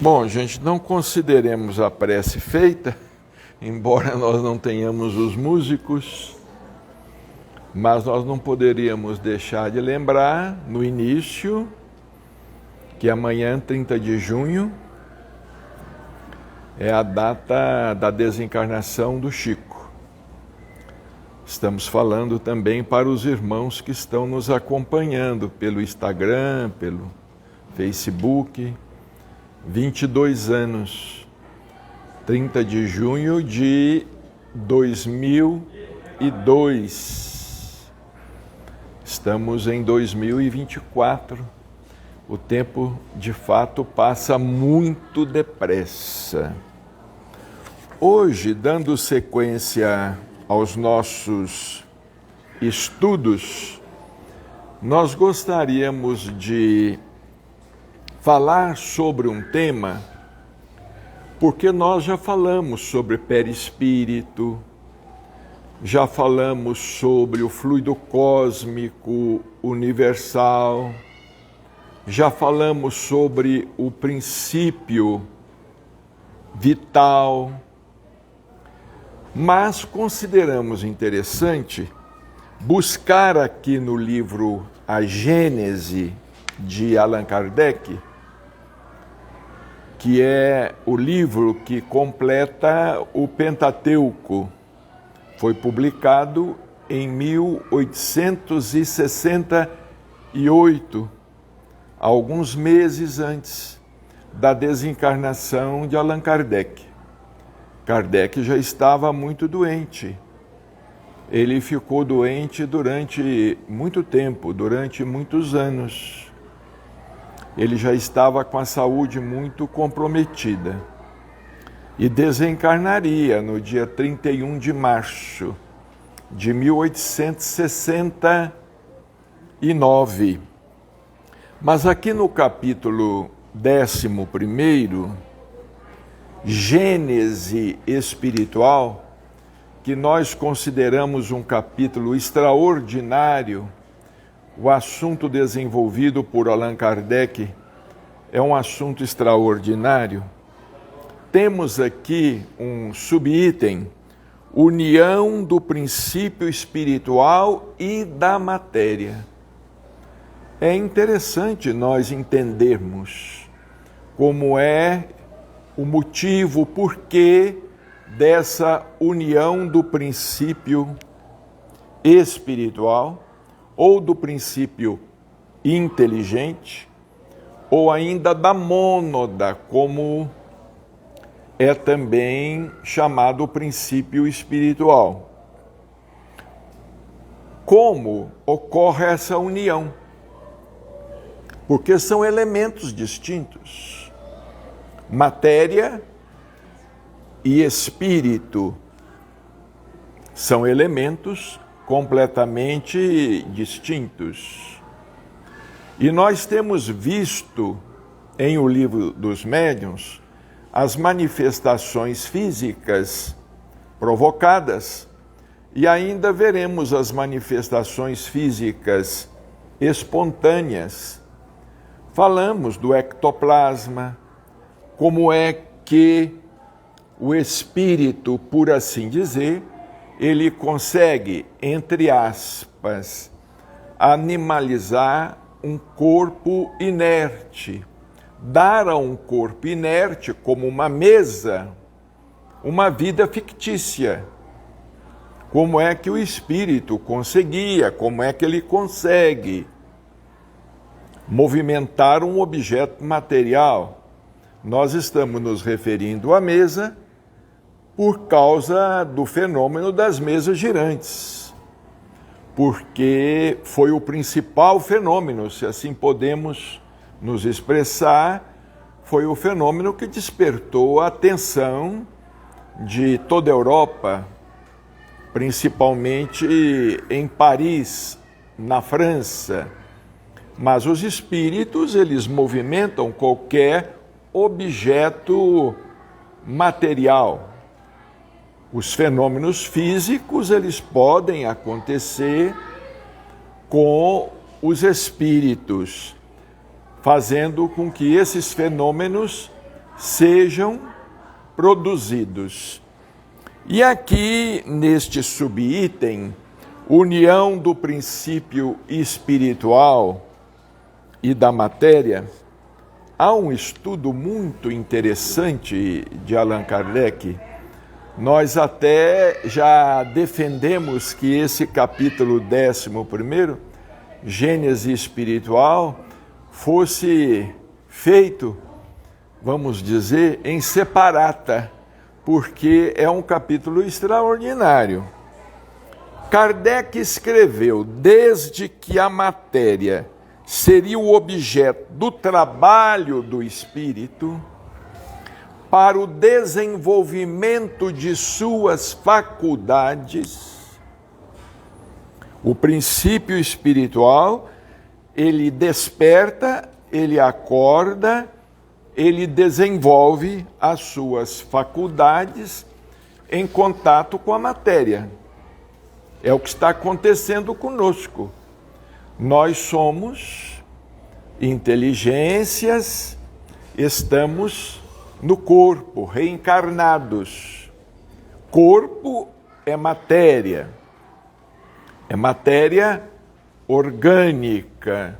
Bom, gente, não consideremos a prece feita, embora nós não tenhamos os músicos, mas nós não poderíamos deixar de lembrar, no início, que amanhã, 30 de junho, é a data da desencarnação do Chico. Estamos falando também para os irmãos que estão nos acompanhando pelo Instagram, pelo Facebook. 22 anos, 30 de junho de 2002. Estamos em 2024. O tempo, de fato, passa muito depressa. Hoje, dando sequência aos nossos estudos, nós gostaríamos de falar sobre um tema, porque nós já falamos sobre perispírito, já falamos sobre o fluido cósmico universal, já falamos sobre o princípio vital, mas consideramos interessante buscar aqui no livro A Gênese de Allan Kardec, que é o livro que completa o Pentateuco. Foi publicado em 1868, alguns meses antes da desencarnação de Allan Kardec. Kardec já estava muito doente. Ele ficou doente durante muito tempo, durante muitos anos. Ele já estava com a saúde muito comprometida e desencarnaria no dia 31 de março de 1869. Mas aqui no capítulo 11, Gênese Espiritual, que nós consideramos um capítulo extraordinário, o assunto desenvolvido por Allan Kardec é um assunto extraordinário. Temos aqui um subitem, união do princípio espiritual e da matéria. É interessante nós entendermos como é o motivo, o porquê dessa união do princípio espiritual, ou do princípio inteligente, ou ainda da mônada, como é também chamado o princípio espiritual. Como ocorre essa união? Porque são elementos distintos. Matéria e espírito são elementos completamente distintos. E nós temos visto em O Livro dos Médiuns as manifestações físicas provocadas e ainda veremos as manifestações físicas espontâneas. Falamos do ectoplasma, como é que o espírito, por assim dizer, ele consegue, entre aspas, animalizar um corpo inerte, dar a um corpo inerte, como uma mesa, uma vida fictícia. Como é que o espírito conseguia, como é que ele consegue movimentar um objeto material? Nós estamos nos referindo à mesa, por causa do fenômeno das mesas girantes, porque foi o principal fenômeno, se assim podemos nos expressar, foi o fenômeno que despertou a atenção de toda a Europa, principalmente em Paris, na França. Mas os espíritos, eles movimentam qualquer objeto material. Os fenômenos físicos, eles podem acontecer com os espíritos, fazendo com que esses fenômenos sejam produzidos. E aqui, neste subitem, união do princípio espiritual e da matéria, há um estudo muito interessante de Allan Kardec. Nós até já defendemos que esse capítulo 11º, Gênese Espiritual, fosse feito, vamos dizer, em separata, porque é um capítulo extraordinário. Kardec escreveu: desde que a matéria seria o objeto do trabalho do espírito, para o desenvolvimento de suas faculdades, o princípio espiritual, ele desperta, ele acorda, ele desenvolve as suas faculdades em contato com a matéria. É o que está acontecendo conosco. Nós somos inteligências, estamos no corpo, reencarnados. Corpo é matéria orgânica,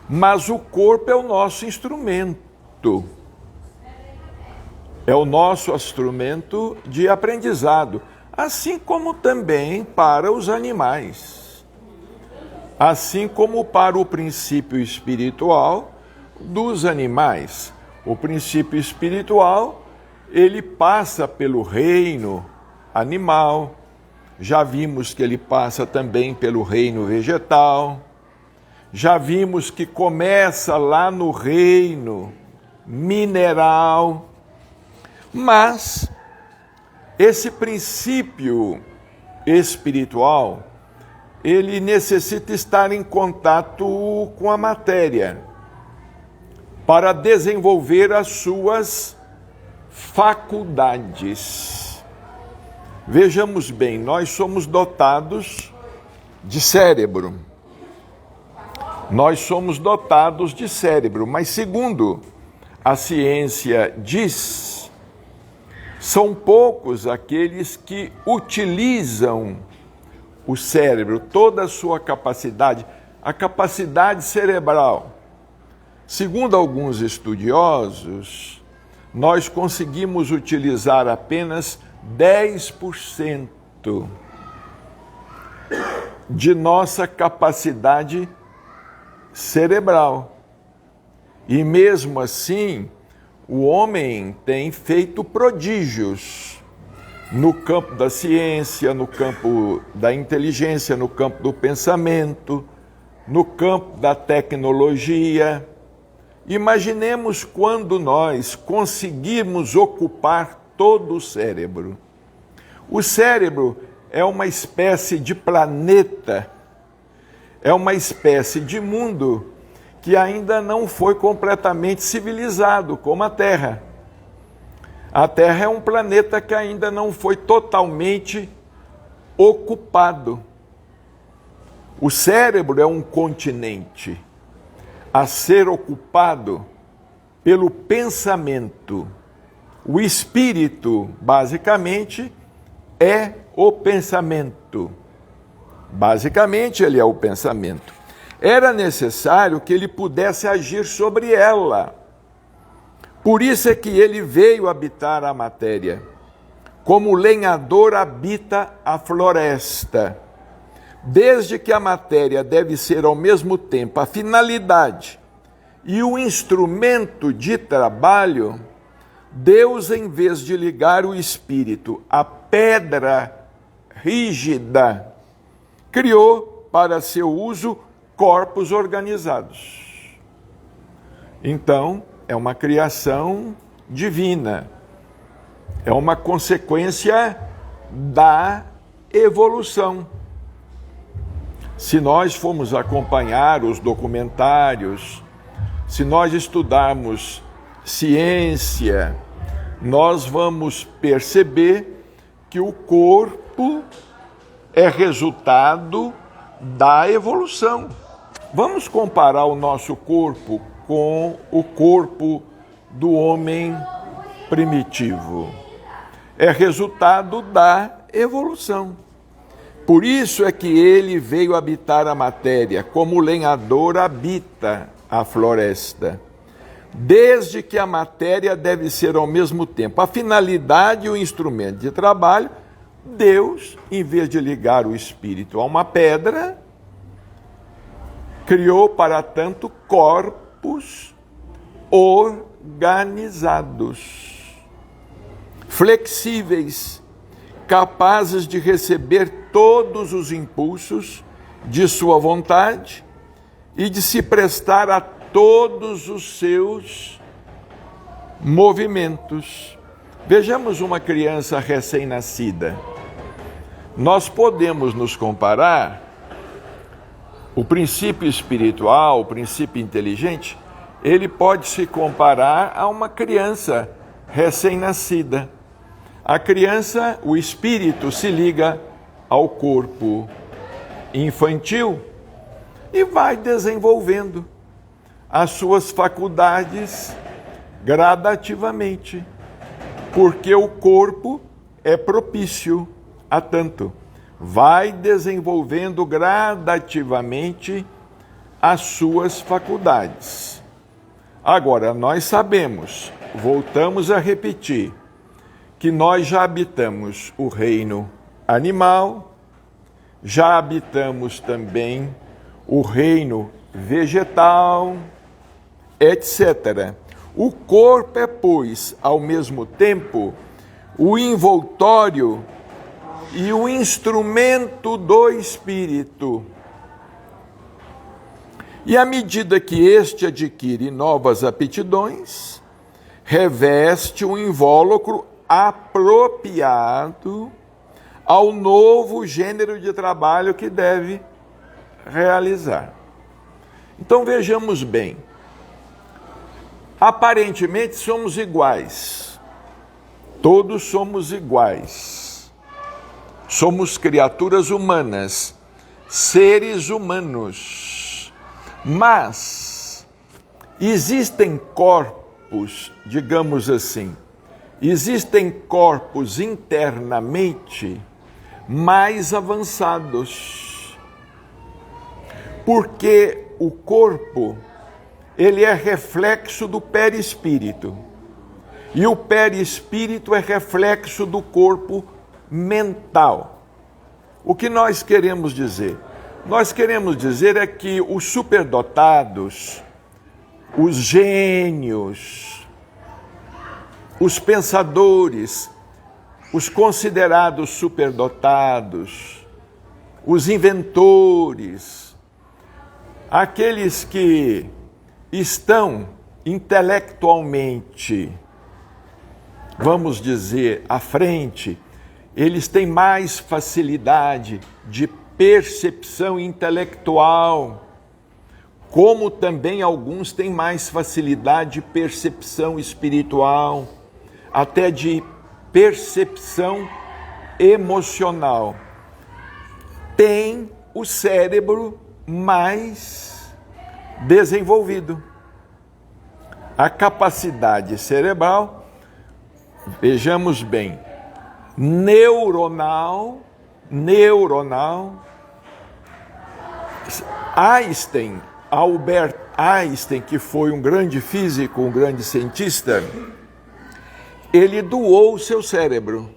mas o corpo é o nosso instrumento, é o nosso instrumento de aprendizado, assim como também para os animais, assim como para o princípio espiritual dos animais. O princípio espiritual, ele passa pelo reino animal, já vimos que ele passa também pelo reino vegetal, já vimos que começa lá no reino mineral, mas esse princípio espiritual, ele necessita estar em contato com a matéria para desenvolver as suas faculdades. Vejamos bem, nós somos dotados de cérebro. Nós somos dotados de cérebro, mas segundo a ciência diz, são poucos aqueles que utilizam o cérebro, toda a sua capacidade, a capacidade cerebral. Segundo alguns estudiosos, nós conseguimos utilizar apenas 10% de nossa capacidade cerebral. E mesmo assim, o homem tem feito prodígios no campo da ciência, no campo da inteligência, no campo do pensamento, no campo da tecnologia. Imaginemos quando nós conseguirmos ocupar todo o cérebro. O cérebro é uma espécie de planeta, é uma espécie de mundo que ainda não foi completamente civilizado, como a Terra. A Terra é um planeta que ainda não foi totalmente ocupado. O cérebro é um continente a ser ocupado pelo pensamento. O espírito, basicamente, é o pensamento. Basicamente, ele é o pensamento. Era necessário que ele pudesse agir sobre ela. Por isso é que ele veio habitar a matéria, como o lenhador habita a floresta. Desde que a matéria deve ser ao mesmo tempo a finalidade e o instrumento de trabalho, Deus, em vez de ligar o espírito à pedra rígida, criou para seu uso corpos organizados. Então, é uma criação divina, é uma consequência da evolução. Se nós formos acompanhar os documentários, se nós estudarmos ciência, nós vamos perceber que o corpo é resultado da evolução. Vamos comparar o nosso corpo com o corpo do homem primitivo. É resultado da evolução. Por isso é que ele veio habitar a matéria, como o lenhador habita a floresta. Desde que a matéria deve ser ao mesmo tempo a finalidade e o instrumento de trabalho, Deus, em vez de ligar o espírito a uma pedra, criou para tanto corpos organizados, flexíveis, capazes de receber todos os impulsos de sua vontade e de se prestar a todos os seus movimentos. Vejamos uma criança recém-nascida. Nós podemos nos comparar, o princípio espiritual, o princípio inteligente, ele pode se comparar a uma criança recém-nascida. A criança, o espírito, se liga ao corpo infantil e vai desenvolvendo as suas faculdades gradativamente, porque o corpo é propício a tanto. Vai desenvolvendo gradativamente as suas faculdades. Agora, nós sabemos, voltamos a repetir, que nós já habitamos o reino animal, já habitamos também o reino vegetal, etc. O corpo é, pois, ao mesmo tempo, o envoltório e o instrumento do espírito. E à medida que este adquire novas aptidões, reveste um invólucro apropriado ao novo gênero de trabalho que deve realizar. Então vejamos bem, aparentemente somos iguais, todos somos iguais, somos criaturas humanas, seres humanos, mas existem corpos, digamos assim, existem corpos internamente mais avançados, porque o corpo, ele é reflexo do perispírito, e o perispírito é reflexo do corpo mental. O que nós queremos dizer? Nós queremos dizer é que os superdotados, os gênios, os pensadores, os considerados superdotados, os inventores, aqueles que estão intelectualmente, vamos dizer, à frente, eles têm mais facilidade de percepção intelectual, como também alguns têm mais facilidade de percepção espiritual, até de percepção emocional. Tem o cérebro mais desenvolvido. A capacidade cerebral, vejamos bem, neuronal, Albert Einstein, que foi um grande físico, um grande cientista, ele doou o seu cérebro.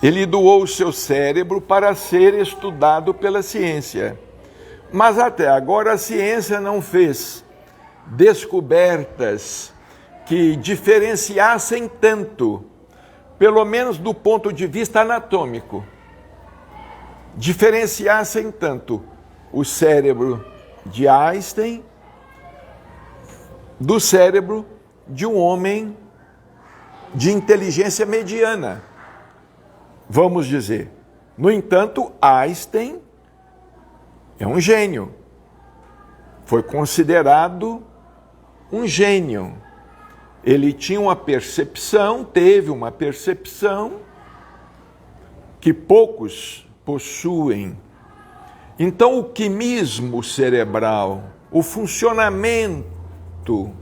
Ele doou o seu cérebro para ser estudado pela ciência. Mas até agora a ciência não fez descobertas que diferenciassem tanto, pelo menos do ponto de vista anatômico, diferenciassem tanto o cérebro de Einstein do cérebro de um homem de inteligência mediana, vamos dizer. No entanto, Einstein é um gênio. Foi considerado um gênio. Ele tinha uma percepção, teve uma percepção que poucos possuem. Então, o quimismo cerebral, o funcionamento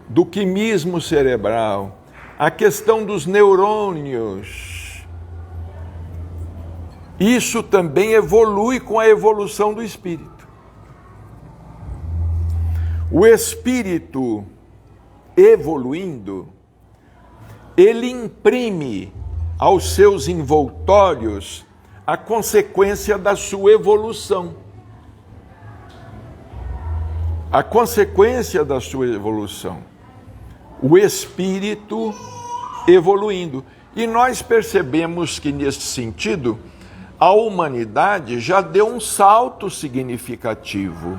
do quimismo cerebral, a questão dos neurônios. Isso também evolui com a evolução do espírito. O espírito evoluindo, ele imprime aos seus envoltórios a consequência da sua evolução. A consequência da sua evolução. O espírito evoluindo. E nós percebemos que, nesse sentido, a humanidade já deu um salto significativo.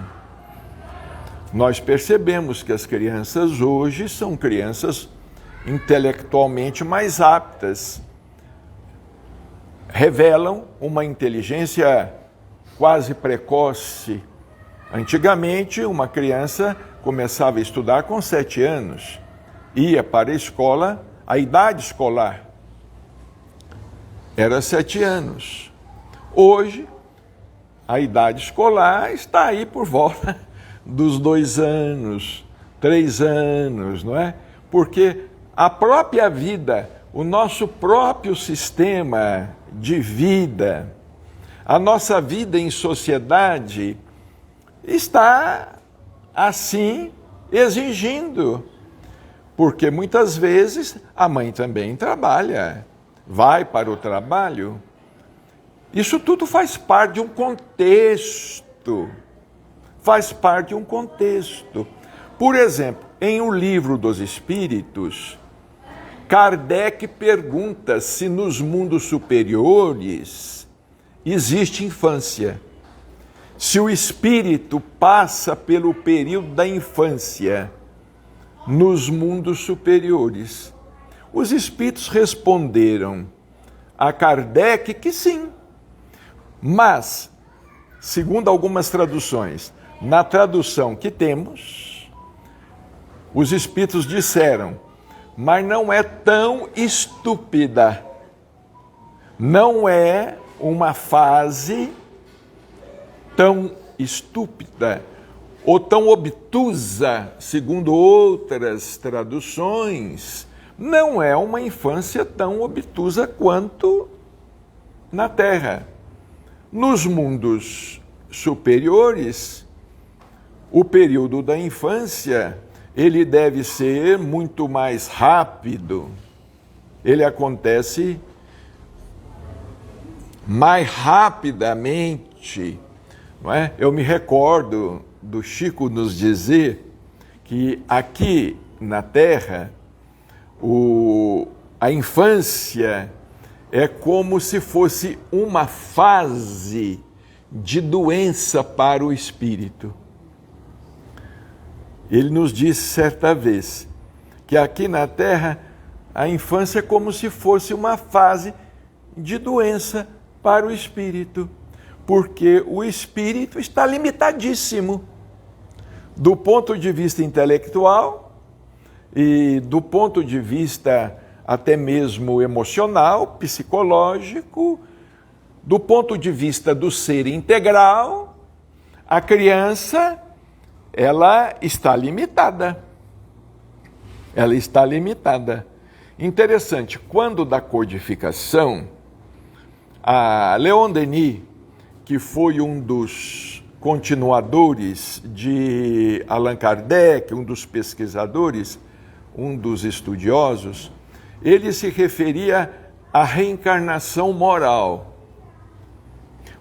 Nós percebemos que as crianças hoje são crianças intelectualmente mais aptas, revelam uma inteligência quase precoce. Antigamente, uma criança começava a estudar com 7 anos, ia para a escola, a idade escolar era 7 anos. Hoje, a idade escolar está aí por volta dos 2 anos, 3 anos, não é? Porque a própria vida, o nosso próprio sistema de vida, a nossa vida em sociedade está assim exigindo. Porque muitas vezes a mãe também trabalha, vai para o trabalho. Isso tudo faz parte de um contexto. Faz parte de um contexto. Por exemplo, em O Livro dos Espíritos, Kardec pergunta se nos mundos superiores existe infância. Se o espírito passa pelo período da infância nos mundos superiores. Os espíritos responderam a Kardec que sim. Mas, segundo algumas traduções, na tradução que temos, os espíritos disseram, mas não é tão estúpida, não é uma fase tão estúpida ou tão obtusa, segundo outras traduções, não é uma infância tão obtusa quanto na Terra. Nos mundos superiores, o período da infância, ele deve ser muito mais rápido, ele acontece mais rapidamente, não é? Eu me recordo do Chico nos dizer que aqui na Terra, a infância é como se fosse uma fase de doença para o espírito. Ele nos disse certa vez que aqui na Terra a infância é como se fosse uma fase de doença para o espírito, porque o espírito está limitadíssimo do ponto de vista intelectual e do ponto de vista até mesmo emocional, psicológico, do ponto de vista do ser integral. A criança, ela está limitada. Ela está limitada. Interessante, quando da codificação, a Leon Denis, que foi um dos continuadores de Allan Kardec, um dos pesquisadores, um dos estudiosos, ele se referia à reencarnação moral.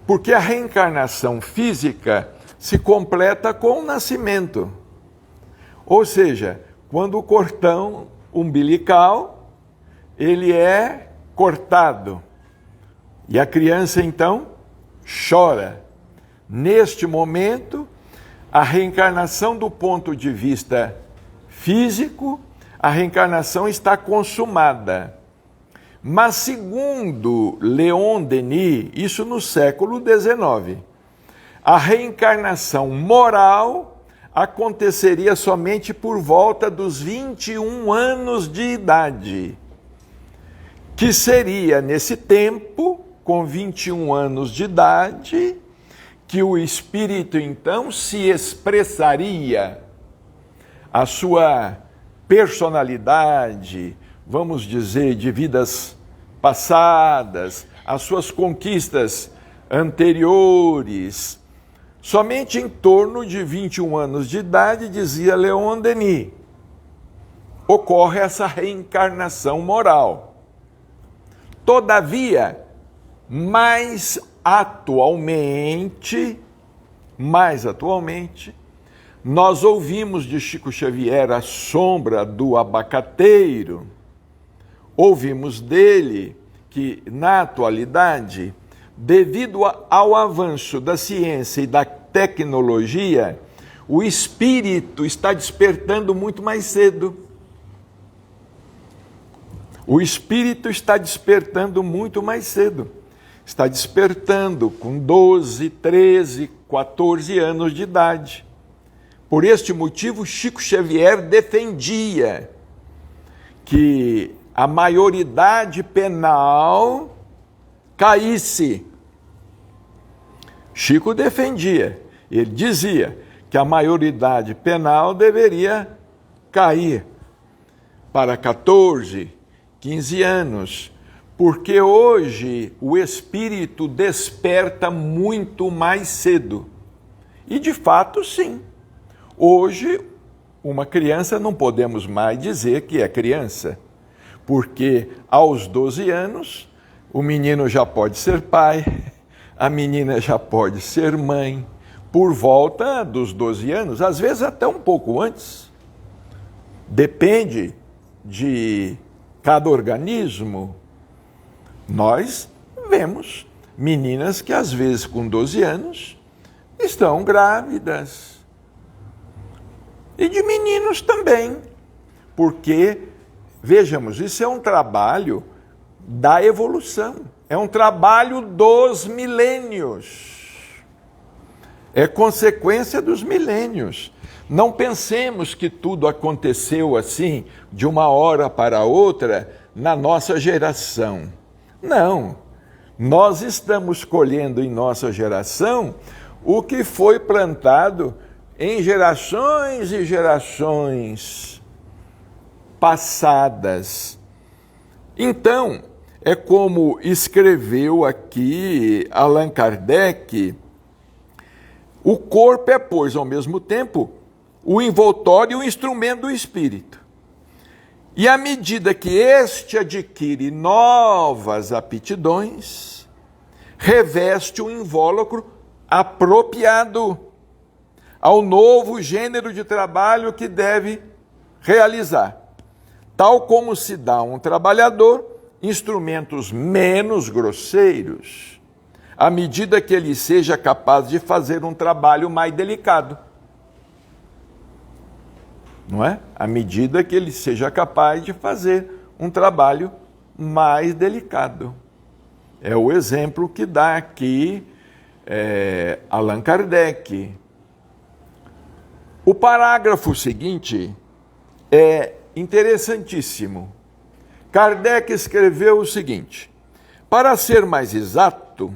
Porque a reencarnação física se completa com o nascimento. Ou seja, quando o cordão umbilical, ele é cortado. E a criança, então, chora. Neste momento, a reencarnação do ponto de vista físico, a reencarnação está consumada. Mas segundo Leon Denis, isso no século XIX, a reencarnação moral aconteceria somente por volta dos 21 anos de idade, que seria nesse tempo, com 21 anos de idade, que o espírito então se expressaria a sua personalidade, vamos dizer, de vidas passadas, as suas conquistas anteriores. Somente em torno de 21 anos de idade, dizia Leon Denis, ocorre essa reencarnação moral. Todavia, mais atualmente, nós ouvimos de Chico Xavier a sombra do abacateiro, ouvimos dele que, na atualidade, devido ao avanço da ciência e da tecnologia, o espírito está despertando muito mais cedo. O espírito está despertando muito mais cedo. Está despertando com 12, 13, 14 anos de idade. Por este motivo, Chico Xavier defendia que a maioridade penal caísse. Chico defendia, ele dizia que a maioridade penal deveria cair para 14, 15 anos, porque hoje o espírito desperta muito mais cedo. E de fato, sim. Hoje, uma criança não podemos mais dizer que é criança, porque aos 12 anos, o menino já pode ser pai, a menina já pode ser mãe, por volta dos 12 anos, às vezes até um pouco antes. Depende de cada organismo. Nós vemos meninas que às vezes com 12 anos estão grávidas. E de meninos também, porque, vejamos, isso é um trabalho da evolução, é um trabalho dos milênios, é consequência dos milênios. Não pensemos que tudo aconteceu assim, de uma hora para outra, na nossa geração. Não, nós estamos colhendo em nossa geração o que foi plantado em gerações e gerações passadas. Então, é como escreveu aqui Allan Kardec, o corpo é, pois, ao mesmo tempo, o envoltório e o instrumento do espírito. E à medida que este adquire novas aptidões, reveste o invólucro apropriado ao novo gênero de trabalho que deve realizar, tal como se dá a um trabalhador instrumentos menos grosseiros, à medida que ele seja capaz de fazer um trabalho mais delicado. Não é? À medida que ele seja capaz de fazer um trabalho mais delicado. É o exemplo que dá aqui Allan Kardec. O parágrafo seguinte é interessantíssimo. Kardec escreveu o seguinte: para ser mais exato,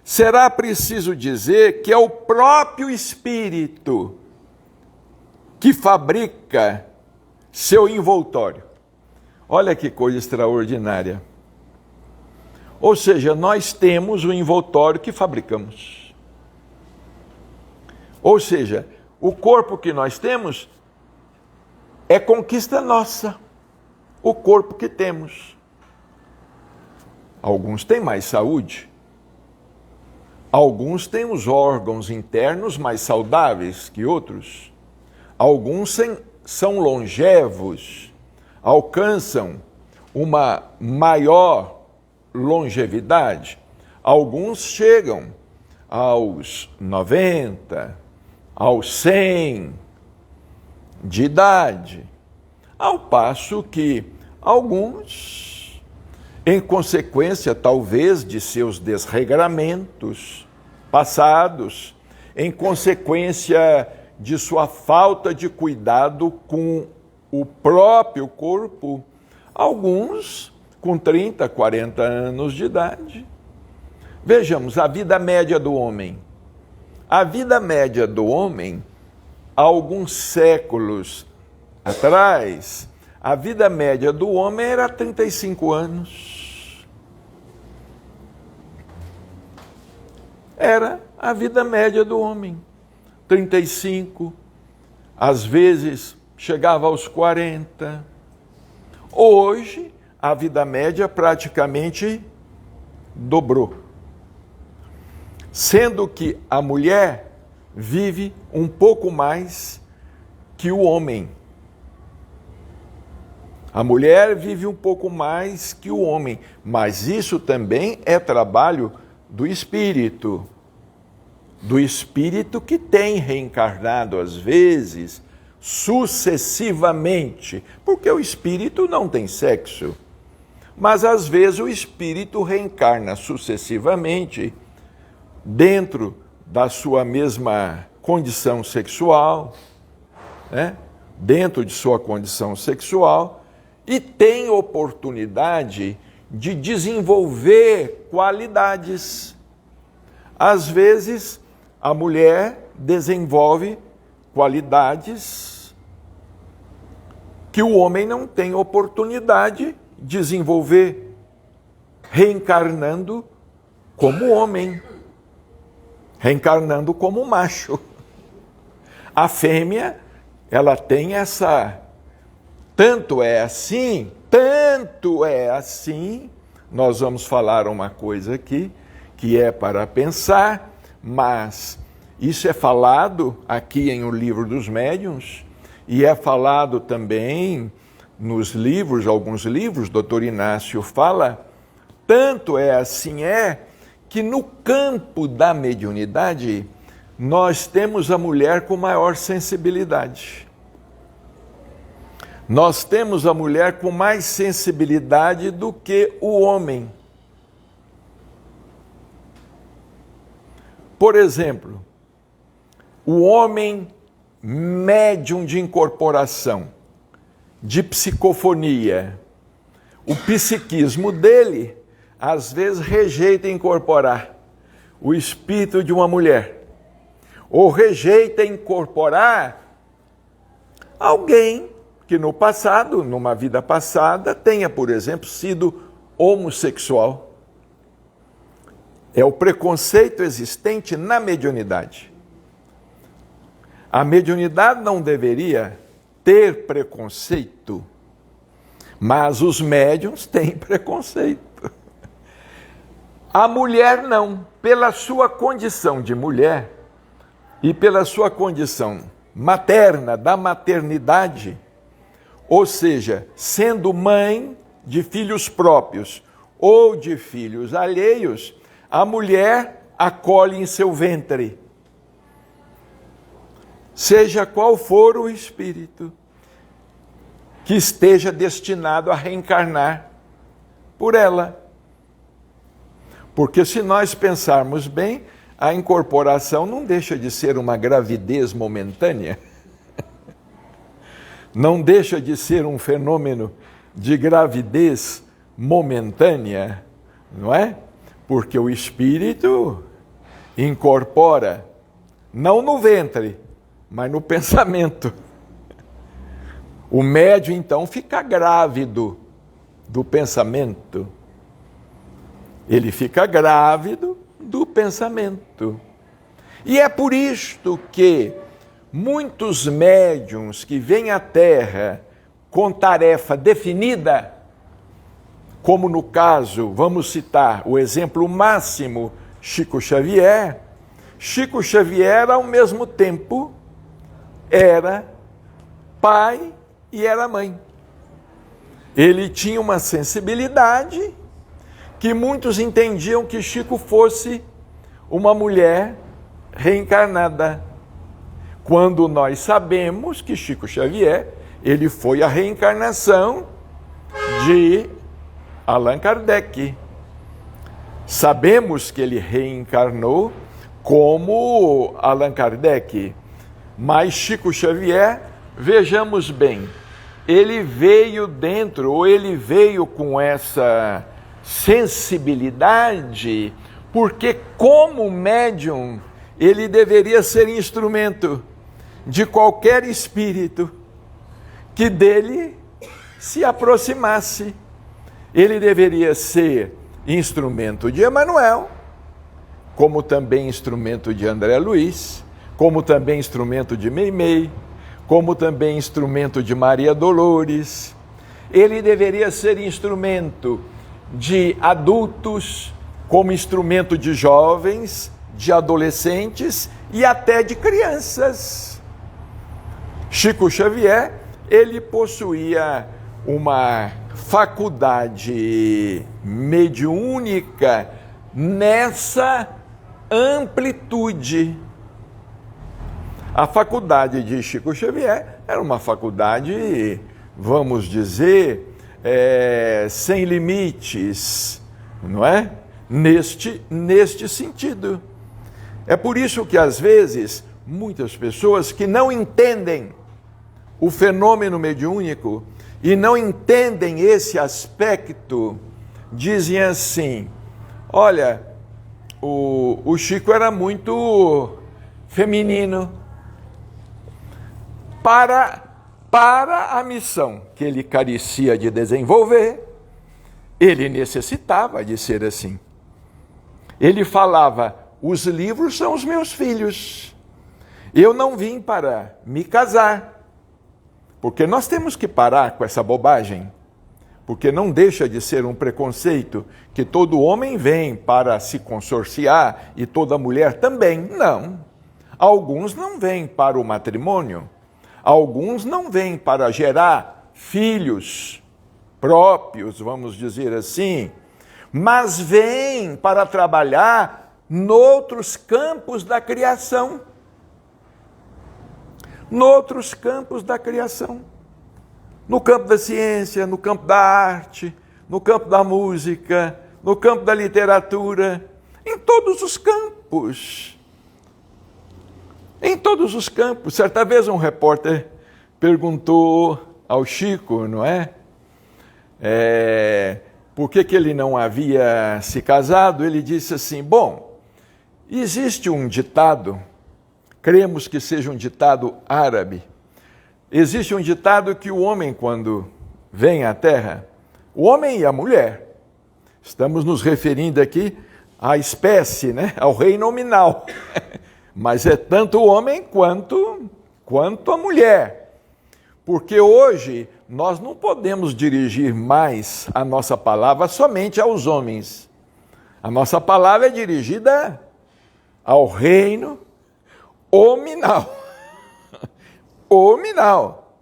será preciso dizer que é o próprio espírito que fabrica seu envoltório. Olha que coisa extraordinária. Ou seja, nós temos o envoltório que fabricamos. Ou seja, o corpo que nós temos é conquista nossa. O corpo que temos. Alguns têm mais saúde. Alguns têm os órgãos internos mais saudáveis que outros. Alguns são longevos, alcançam uma maior longevidade. Alguns chegam aos 90, aos 100 de idade, ao passo que alguns, em consequência talvez de seus desregramentos passados, em consequência de sua falta de cuidado com o próprio corpo, alguns com 30, 40 anos de idade. Vejamos, a vida média do homem. A vida média do homem, há alguns séculos atrás, a vida média do homem era 35 anos. Era a vida média do homem. 35, às vezes chegava aos 40. Hoje, a vida média praticamente dobrou. Sendo que a mulher vive um pouco mais que o homem. A mulher vive um pouco mais que o homem, mas isso também é trabalho do espírito que tem reencarnado às vezes, sucessivamente, porque o espírito não tem sexo, mas às vezes o espírito reencarna sucessivamente dentro da sua mesma condição sexual, né? Dentro de sua condição sexual, e tem oportunidade de desenvolver qualidades. Às vezes, a mulher desenvolve qualidades que o homem não tem oportunidade de desenvolver, reencarnando como homem, reencarnando como macho. A fêmea, ela tem essa... Tanto é assim, nós vamos falar uma coisa aqui, que é para pensar, mas isso é falado aqui em O Livro dos Médiuns, e é falado também nos livros, alguns livros, Dr. Inácio fala, tanto é assim que no campo da mediunidade, nós temos a mulher com maior sensibilidade. Nós temos a mulher com mais sensibilidade do que o homem. Por exemplo, o homem médium de incorporação, de psicofonia, o psiquismo dele, às vezes rejeita incorporar o espírito de uma mulher, ou rejeita incorporar alguém que no passado, numa vida passada, tenha, por exemplo, sido homossexual. É o preconceito existente na mediunidade. A mediunidade não deveria ter preconceito, mas os médiuns têm preconceito. A mulher não, pela sua condição de mulher e pela sua condição materna, da maternidade, ou seja, sendo mãe de filhos próprios ou de filhos alheios, a mulher acolhe em seu ventre, seja qual for o espírito que esteja destinado a reencarnar por ela. Porque se nós pensarmos bem, a incorporação não deixa de ser uma gravidez momentânea, não deixa de ser um fenômeno de gravidez momentânea, não é? Porque o espírito incorpora, não no ventre, mas no pensamento. O médium, então, fica grávido do pensamento. Ele fica grávido do pensamento. E é por isto que muitos médiuns que vêm à Terra com tarefa definida, como no caso, vamos citar o exemplo máximo, Chico Xavier. Chico Xavier, ao mesmo tempo, era pai e era mãe. Ele tinha uma sensibilidade que muitos entendiam que Chico fosse uma mulher reencarnada, quando nós sabemos que Chico Xavier, ele foi a reencarnação de Allan Kardec. Sabemos que ele reencarnou como Allan Kardec, mas Chico Xavier, vejamos bem, ele veio dentro, ou ele veio com essa sensibilidade, porque como médium, ele deveria ser instrumento de qualquer espírito que dele se aproximasse. Ele deveria ser instrumento de Emanuel, como também instrumento de André Luiz, como também instrumento de Meimei, como também instrumento de Maria Dolores. Ele deveria ser instrumento de adultos, como instrumento de jovens, de adolescentes e até de crianças. Chico Xavier, ele possuía uma faculdade mediúnica nessa amplitude. A faculdade de Chico Xavier era uma faculdade, vamos dizer, sem limites, não é? Neste sentido. É por isso que, às vezes, muitas pessoas que não entendem o fenômeno mediúnico e não entendem esse aspecto, dizem assim: olha, o Chico era muito feminino para a missão que ele carecia de desenvolver. Ele necessitava de ser assim. Ele falava: os livros são os meus filhos. Eu não vim para me casar. Porque nós temos que parar com essa bobagem. Porque não deixa de ser um preconceito que todo homem vem para se consorciar e toda mulher também. Não. Alguns não vêm para o matrimônio. Alguns não vêm para gerar filhos próprios, vamos dizer assim, mas vêm para trabalhar noutros campos da criação. Noutros campos da criação. No campo da ciência, no campo da arte, no campo da música, no campo da literatura, em todos os campos. Em todos os campos. Certa vez um repórter perguntou ao Chico, não é? Por que ele não havia se casado? Ele disse assim: bom, existe um ditado, cremos que seja um ditado árabe. Existe um ditado que o homem, quando vem à Terra, o homem e a mulher, estamos nos referindo aqui à espécie, né? Ao rei nominal, mas é tanto o homem quanto a mulher, porque hoje nós não podemos dirigir mais a nossa palavra somente aos homens. A nossa palavra é dirigida ao reino hominal. Hominal.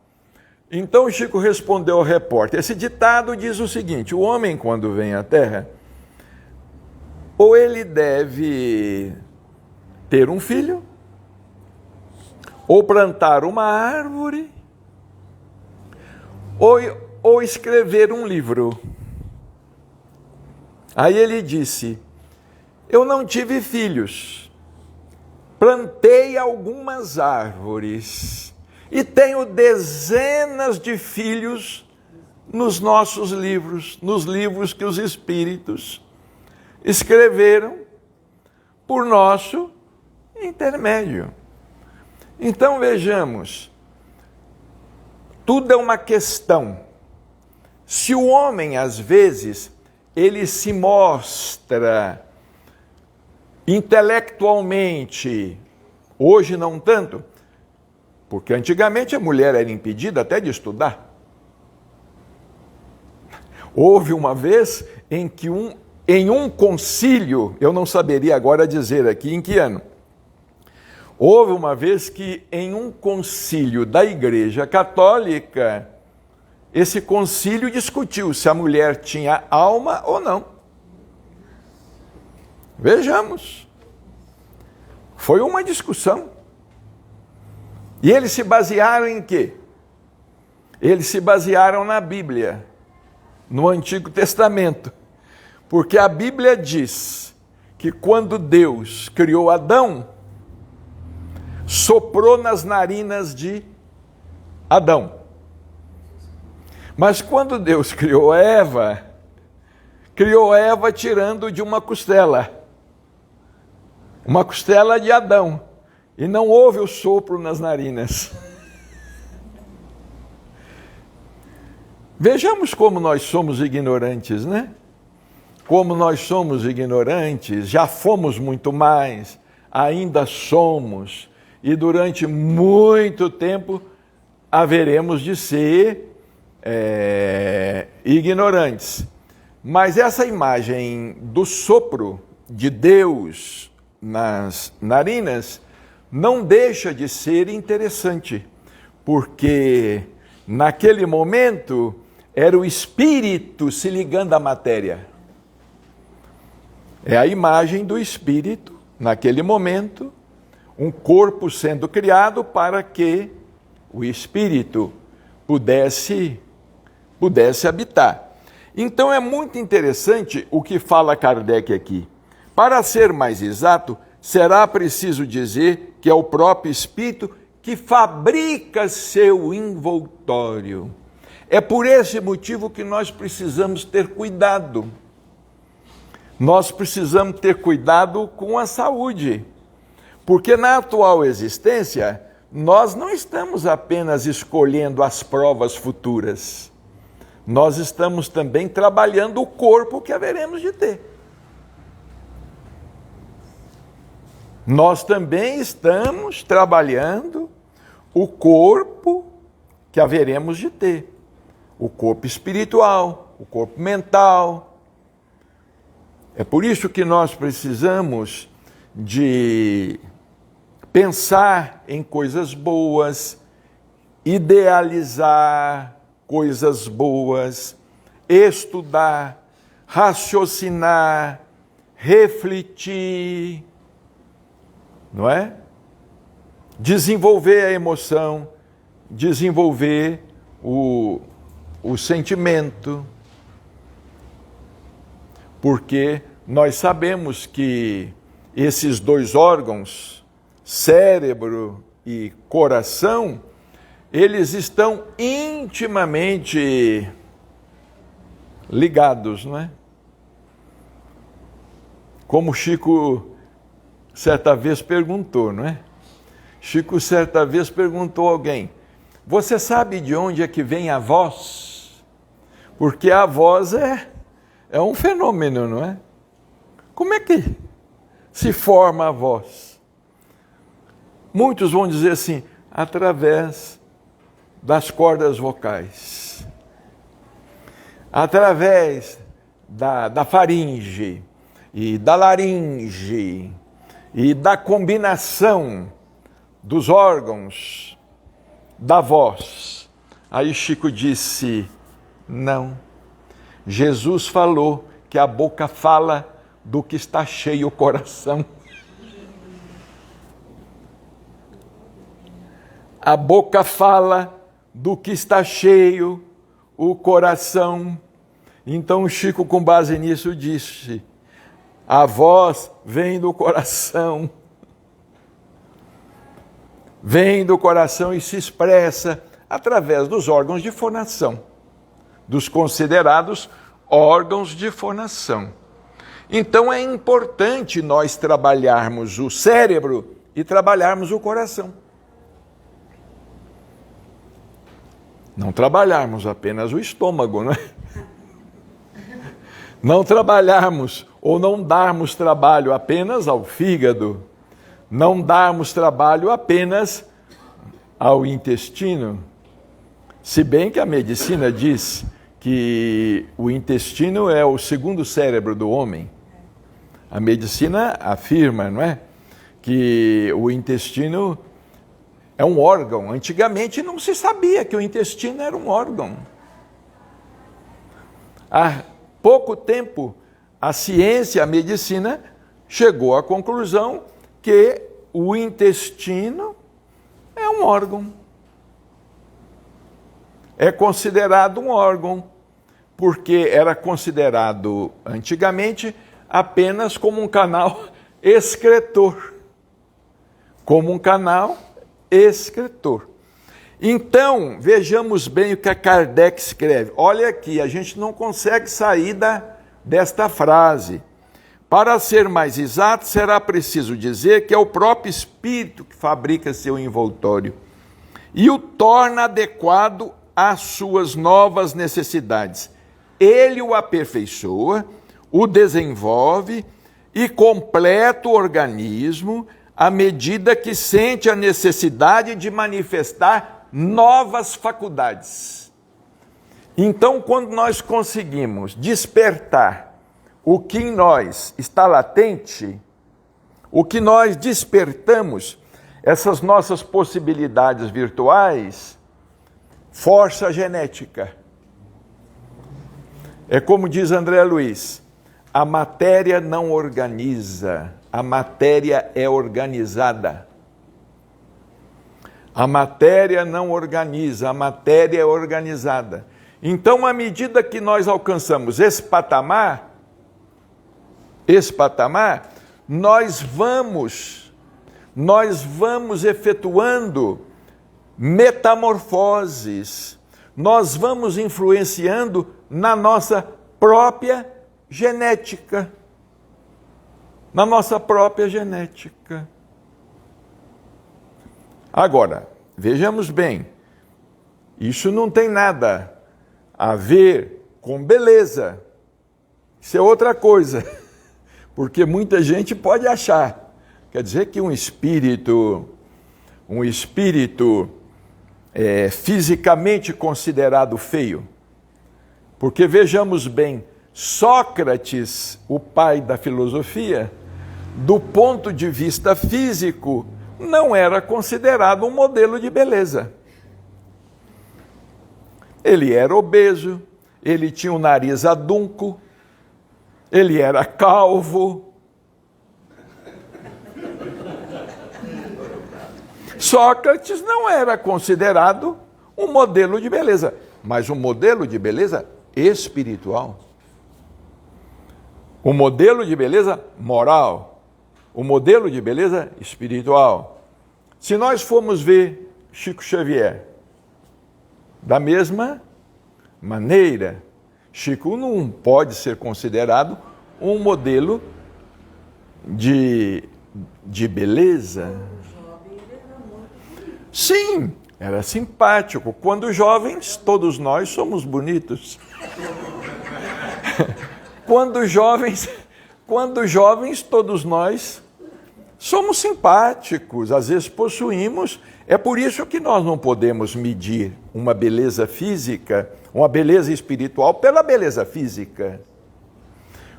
Então Chico respondeu ao repórter: esse ditado diz o seguinte: o homem, quando vem à Terra, ou ele deve ter um filho, ou plantar uma árvore, ou escrever um livro. Aí ele disse: eu não tive filhos, plantei algumas árvores e tenho dezenas de filhos nos nossos livros, nos livros que os espíritos escreveram por nosso intermédio. Então vejamos, tudo é uma questão. Se o homem, às vezes, ele se mostra intelectualmente, hoje não tanto, porque antigamente a mulher era impedida até de estudar. Houve uma vez em que em um concílio, eu não saberia agora dizer aqui em que ano, houve uma vez que em um concílio da Igreja Católica, esse concílio discutiu se a mulher tinha alma ou não. Vejamos. Foi uma discussão. E eles se basearam em quê? Eles se basearam na Bíblia, no Antigo Testamento. Porque a Bíblia diz que quando Deus criou Adão, soprou nas narinas de Adão. Mas quando Deus criou Eva tirando de uma costela de Adão, e não houve o sopro nas narinas. Vejamos como nós somos ignorantes, né? Como nós somos ignorantes, já fomos muito mais, ainda somos, e durante muito tempo haveremos de ser ignorantes. Mas essa imagem do sopro de Deus nas narinas não deixa de ser interessante, porque naquele momento era o espírito se ligando à matéria. É a imagem do espírito, naquele momento, um corpo sendo criado para que o espírito pudesse habitar. Então é muito interessante o que fala Kardec aqui. Para ser mais exato, será preciso dizer que é o próprio espírito que fabrica seu envoltório. É por esse motivo que nós precisamos ter cuidado. Nós precisamos ter cuidado com a saúde, porque na atual existência, nós não estamos apenas escolhendo as provas futuras, nós estamos também trabalhando o corpo que haveremos de ter. Nós também estamos trabalhando o corpo que haveremos de ter, o corpo espiritual, o corpo mental. É por isso que nós precisamos de pensar em coisas boas, idealizar coisas boas, estudar, raciocinar, refletir, não é? Desenvolver a emoção, desenvolver o sentimento, porque nós sabemos que esses dois órgãos, cérebro e coração, eles estão intimamente ligados, não é? Como Chico certa vez perguntou, não é? Chico certa vez perguntou a alguém: você sabe de onde é que vem a voz? Porque a voz é um fenômeno, não é? Como é que se forma a voz? Muitos vão dizer assim, através das cordas vocais, através da faringe e da laringe e da combinação dos órgãos da voz. Aí Chico disse, não, Jesus falou que a boca fala do que está cheio o coração. A boca fala do que está cheio o coração. Então Chico, com base nisso, disse, a voz vem do coração. Vem do coração e se expressa através dos órgãos de fonação, dos considerados órgãos de fonação. Então é importante nós trabalharmos o cérebro e trabalharmos o coração. Não trabalharmos apenas o estômago, não é? Não trabalharmos ou não darmos trabalho apenas ao fígado, não darmos trabalho apenas ao intestino. Se bem que a medicina diz que o intestino é o segundo cérebro do homem. A medicina afirma, não é? Que o intestino é um órgão. Antigamente não se sabia que o intestino era um órgão. Há pouco tempo, a ciência, a medicina, chegou à conclusão que o intestino é um órgão. É considerado um órgão, porque era considerado antigamente apenas como um canal excretor. Como um canal excretor. Então, vejamos bem o que a Kardec escreve. Olha aqui, a gente não consegue sair desta frase. Para ser mais exato, será preciso dizer que é o próprio espírito que fabrica seu envoltório e o torna adequado às suas novas necessidades. Ele o aperfeiçoa, o desenvolve e completa o organismo à medida que sente a necessidade de manifestar novas faculdades. Então, quando nós conseguimos despertar o que em nós está latente, o que nós despertamos, essas nossas possibilidades virtuais, força genética. É como diz André Luiz, a matéria não organiza, a matéria é organizada. A matéria não organiza, a matéria é organizada. Então, à medida que nós alcançamos esse patamar, nós vamos efetuando metamorfoses, nós vamos influenciando na nossa própria genética. Na nossa própria genética. Agora, vejamos bem, isso não tem nada a ver com beleza. Isso é outra coisa, porque muita gente pode achar, quer dizer que um espírito fisicamente considerado feio, porque vejamos bem, Sócrates, o pai da filosofia, do ponto de vista físico, não era considerado um modelo de beleza. Ele era obeso, ele tinha o nariz adunco, ele era calvo. Sócrates não era considerado um modelo de beleza, mas um modelo de beleza espiritual. Um modelo de beleza moral, um modelo de beleza espiritual. Se nós formos ver Chico Xavier, da mesma maneira, Chico não pode ser considerado um modelo de beleza. Sim, era simpático. Quando jovens, todos nós somos bonitos. Quando jovens, todos nós somos simpáticos, às vezes possuímos. É por isso que nós não podemos medir uma beleza física, uma beleza espiritual pela beleza física.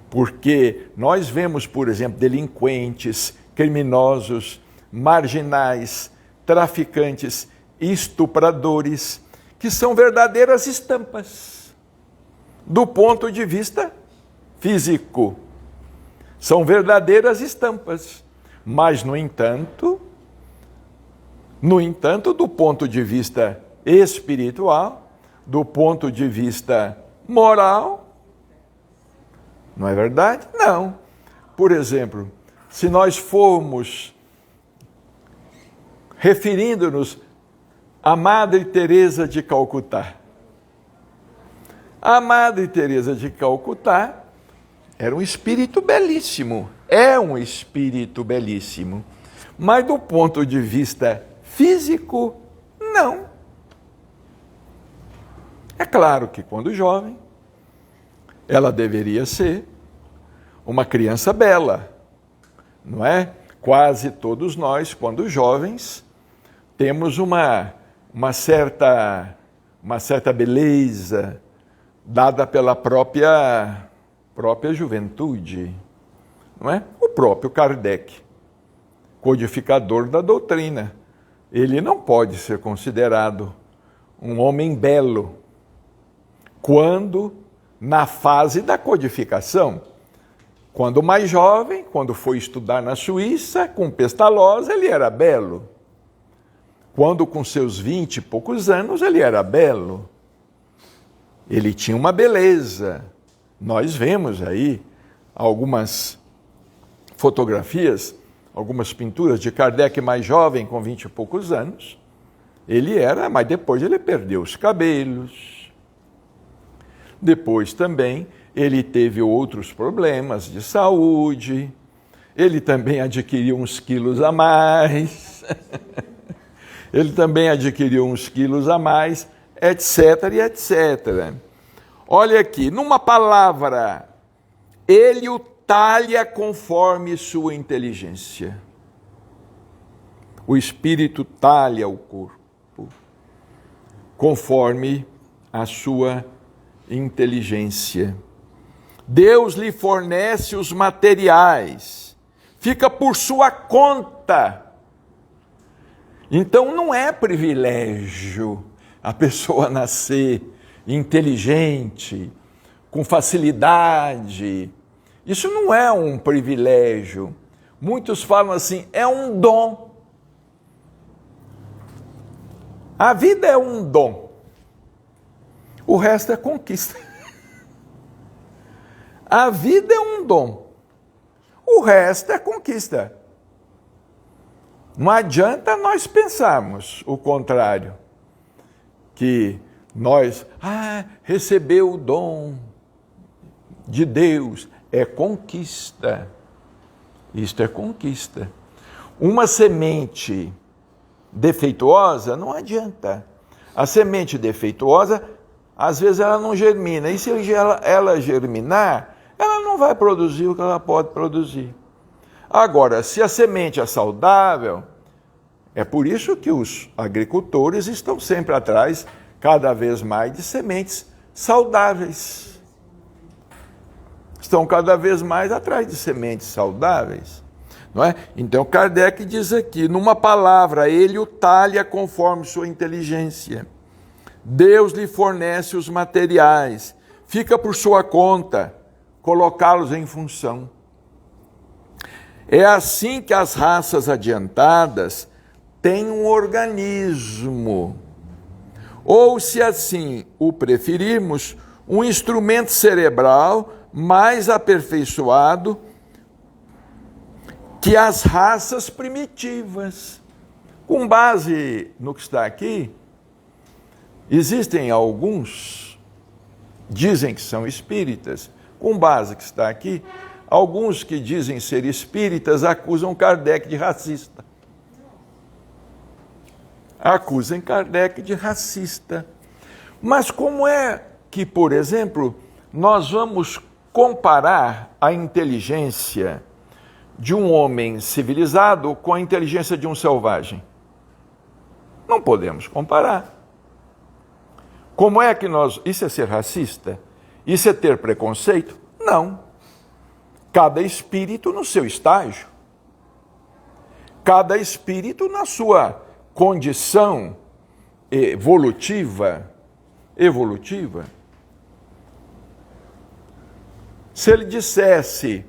Porque nós vemos, por exemplo, delinquentes, criminosos, marginais, traficantes, estupradores, que são verdadeiras estampas do ponto de vista físico. São verdadeiras estampas. Mas, no entanto, do ponto de vista espiritual, do ponto de vista moral, não é verdade? Não. Por exemplo, se nós formos referindo-nos à Madre Teresa de Calcutá. A Madre Teresa de Calcutá era um espírito belíssimo, é um espírito belíssimo, mas do ponto de vista físico, não. É claro que quando jovem, ela deveria ser uma criança bela, não é? Quase todos nós, quando jovens, temos uma certa beleza dada pela própria juventude, não é? O próprio Kardec, codificador da doutrina, ele não pode ser considerado um homem belo quando, na fase da codificação, quando mais jovem, quando foi estudar na Suíça, com Pestalozzi, ele era belo. Quando com seus 20 e poucos anos, ele era belo. Ele tinha uma beleza. Nós vemos aí algumas fotografias, algumas pinturas de Kardec mais jovem, com 20 e poucos anos. Ele era, mas depois ele perdeu os cabelos. Depois também ele teve outros problemas de saúde. Ele também adquiriu uns quilos a mais. etc e etc. Olha aqui, numa palavra, ele o talha conforme sua inteligência. O Espírito talha o corpo conforme a sua inteligência. Deus lhe fornece os materiais, fica por sua conta. Então não é privilégio a pessoa nascer inteligente, com facilidade. Isso não é um privilégio. Muitos falam assim, é um dom. A vida é um dom. O resto é conquista. A vida é um dom. O resto é conquista. Não adianta nós pensarmos o contrário. Que nós, recebeu o dom de Deus. É conquista. Isto é conquista. Uma semente defeituosa não adianta. A semente defeituosa, às vezes ela não germina. E se ela germinar, ela não vai produzir o que ela pode produzir. Agora, se a semente é saudável, é por isso que os agricultores estão sempre atrás, cada vez mais, de sementes saudáveis. Estão cada vez mais atrás de sementes saudáveis. Não é? Então Kardec diz aqui, numa palavra, ele o talha conforme sua inteligência. Deus lhe fornece os materiais, fica por sua conta colocá-los em função. É assim que as raças adiantadas têm um organismo, ou, se assim o preferirmos, um instrumento cerebral mais aperfeiçoado que as raças primitivas. Com base no que está aqui, existem alguns, dizem que são espíritas, com base no que está aqui, alguns que dizem ser espíritas acusam Kardec de racista. Acusam Kardec de racista. Mas como é que, por exemplo, nós vamos comparar a inteligência de um homem civilizado com a inteligência de um selvagem? Não podemos comparar. Como é que nós... Isso é ser racista? Isso é ter preconceito? Não. Cada espírito no seu estágio. Cada espírito na sua condição evolutiva. Se ele dissesse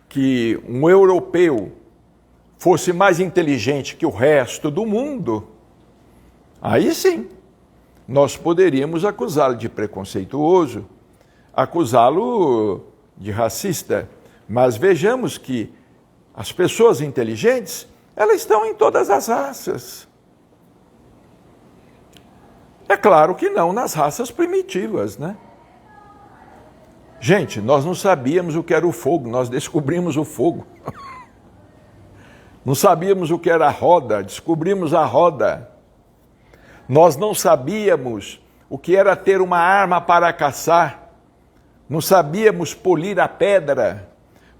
que um europeu fosse mais inteligente que o resto do mundo, aí sim, nós poderíamos acusá-lo de preconceituoso, acusá-lo de racista. Mas vejamos que as pessoas inteligentes, elas estão em todas as raças. É claro que não nas raças primitivas, né? Gente, nós não sabíamos o que era o fogo, nós descobrimos o fogo. Não sabíamos o que era a roda, descobrimos a roda. Nós não sabíamos o que era ter uma arma para caçar. Não sabíamos polir a pedra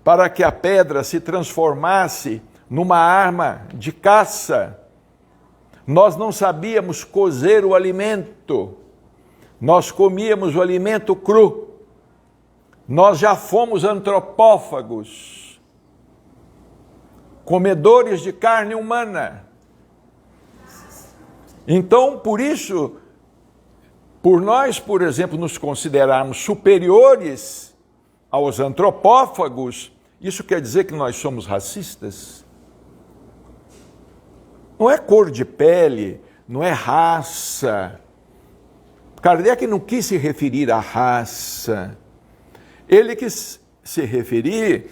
para que a pedra se transformasse numa arma de caça. Nós não sabíamos cozer o alimento. Nós comíamos o alimento cru. Nós já fomos antropófagos, comedores de carne humana. Então, por isso, por nós, por exemplo, nos considerarmos superiores aos antropófagos, isso quer dizer que nós somos racistas? Não é cor de pele, não é raça. Kardec não quis se referir à raça. Ele quis se referir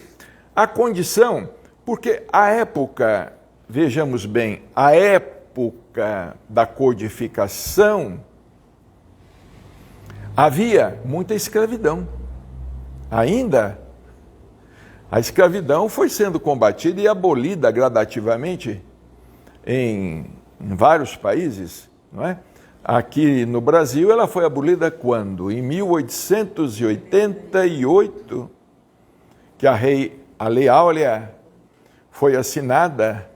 à condição, porque a época, vejamos bem, a época da codificação, havia muita escravidão. Ainda, a escravidão foi sendo combatida e abolida gradativamente em vários países, não é? Aqui no Brasil, ela foi abolida quando? Em 1888, que a Lei Áurea foi assinada,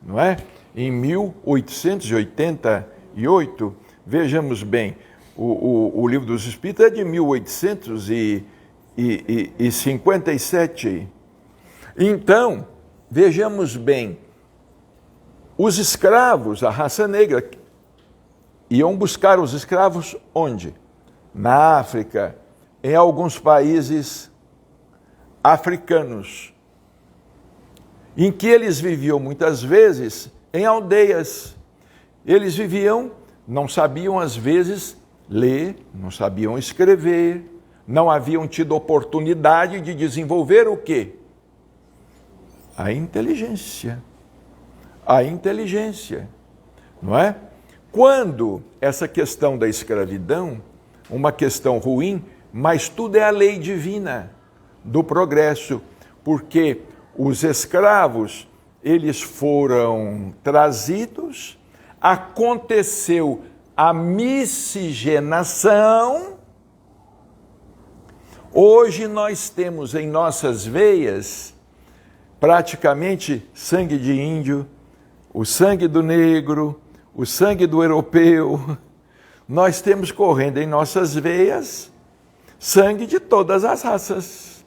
não é? Em 1888, vejamos bem, o Livro dos Espíritos é de 1857. Então, vejamos bem, os escravos, a raça negra, iam buscar os escravos onde? Na África, em alguns países africanos, em que eles viviam muitas vezes em aldeias. Eles viviam, não sabiam às vezes ler, não sabiam escrever, não haviam tido oportunidade de desenvolver o quê? A inteligência. A inteligência, não é? Quando essa questão da escravidão, uma questão ruim, mas tudo é a lei divina do progresso, porque os escravos, eles foram trazidos, aconteceu a miscigenação. Hoje nós temos em nossas veias praticamente sangue de índio, o sangue do negro, o sangue do europeu. Nós temos correndo em nossas veias sangue de todas as raças.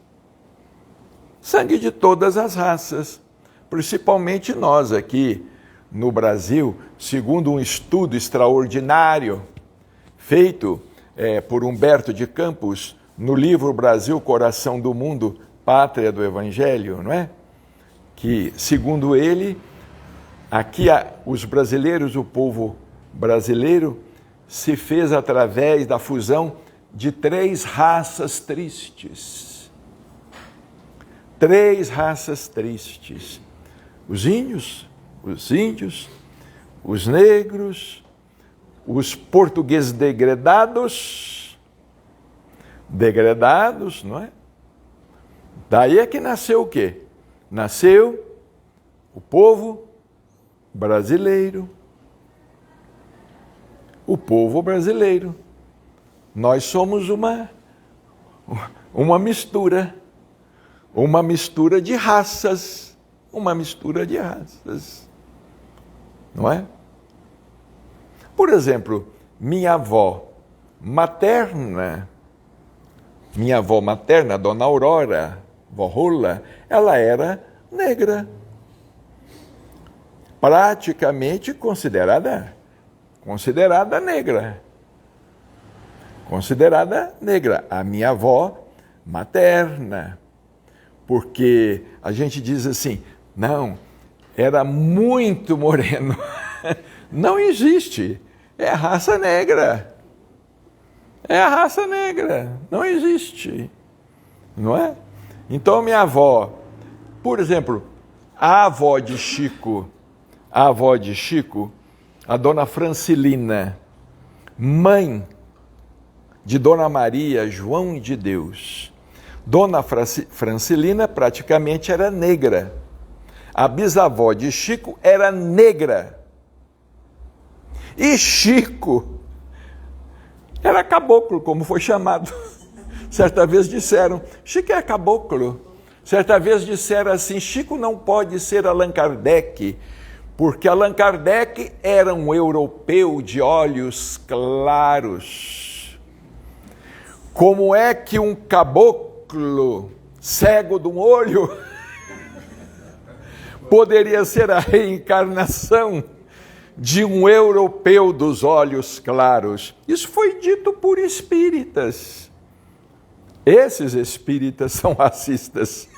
Sangue de todas as raças, principalmente nós aqui no Brasil, segundo um estudo extraordinário feito por Humberto de Campos, no livro Brasil, Coração do Mundo, Pátria do Evangelho, não é? Que, segundo ele, aqui os brasileiros, o povo brasileiro, se fez através da fusão de 3 raças tristes. 3 raças tristes: os índios, os negros, os portugueses degradados, não é? Daí é que nasceu o quê? Nasceu o povo brasileiro. O povo brasileiro. Nós somos uma mistura. Uma mistura de raças, não é? Por exemplo, minha avó materna, Dona Aurora, vó Rola, ela era negra, praticamente considerada negra. A minha avó materna. Porque a gente diz assim, não, era muito moreno. Não existe. É a raça negra. Não existe. Não é? Então, minha avó, por exemplo, a avó de Chico, a dona Francilina, mãe de Dona Maria João de Deus, Dona Francilina praticamente era negra. A bisavó de Chico era negra. E Chico era caboclo, como foi chamado. Certa vez disseram, Chico é caboclo. Certa vez disseram assim, Chico não pode ser Allan Kardec, porque Allan Kardec era um europeu de olhos claros. Como é que um caboclo cego de um olho poderia ser a reencarnação de um europeu dos olhos claros? Isso foi dito por espíritas. Esses espíritas são racistas.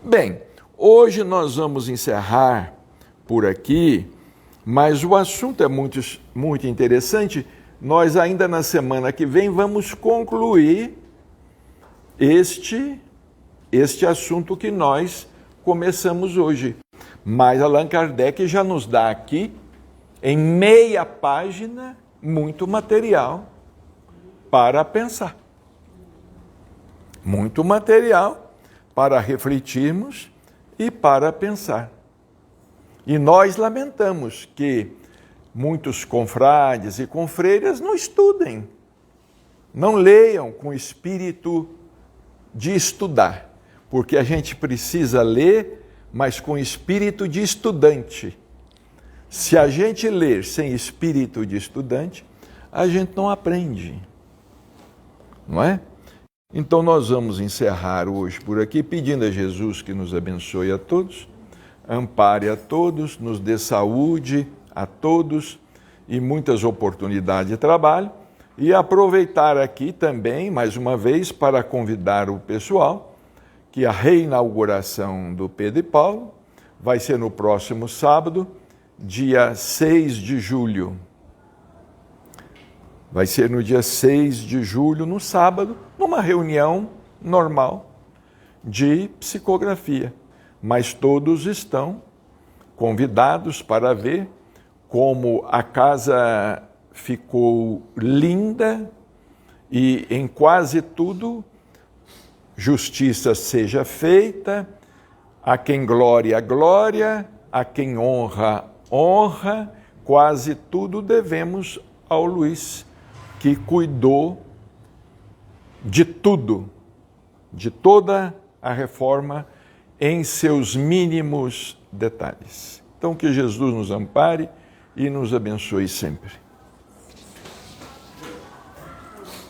Bem, hoje nós vamos encerrar por aqui, mas o assunto é muito interessante. Nós ainda na semana que vem vamos concluir este assunto que nós começamos hoje. Mas Allan Kardec já nos dá aqui, em meia página, muito material para pensar. Muito material para refletirmos e para pensar. E nós lamentamos que muitos confrades e confreiras não estudem, não leiam com espírito de estudar, porque a gente precisa ler, mas com espírito de estudante. Se a gente ler sem espírito de estudante, a gente não aprende, não é? Então nós vamos encerrar hoje por aqui, pedindo a Jesus que nos abençoe a todos, ampare a todos, nos dê saúde a todos e muitas oportunidades de trabalho, e aproveitar aqui também, mais uma vez, para convidar o pessoal que a reinauguração do Pedro e Paulo vai ser no próximo sábado, dia 6 de julho. Vai ser no dia 6 de julho, no sábado, numa reunião normal de psicografia. Mas todos estão convidados para ver como a casa ficou linda e em quase tudo justiça seja feita, a quem glória, glória, a quem honra, honra, quase tudo devemos ao Luiz, que cuidou de tudo, de toda a reforma em seus mínimos detalhes. Então que Jesus nos ampare e nos abençoe sempre.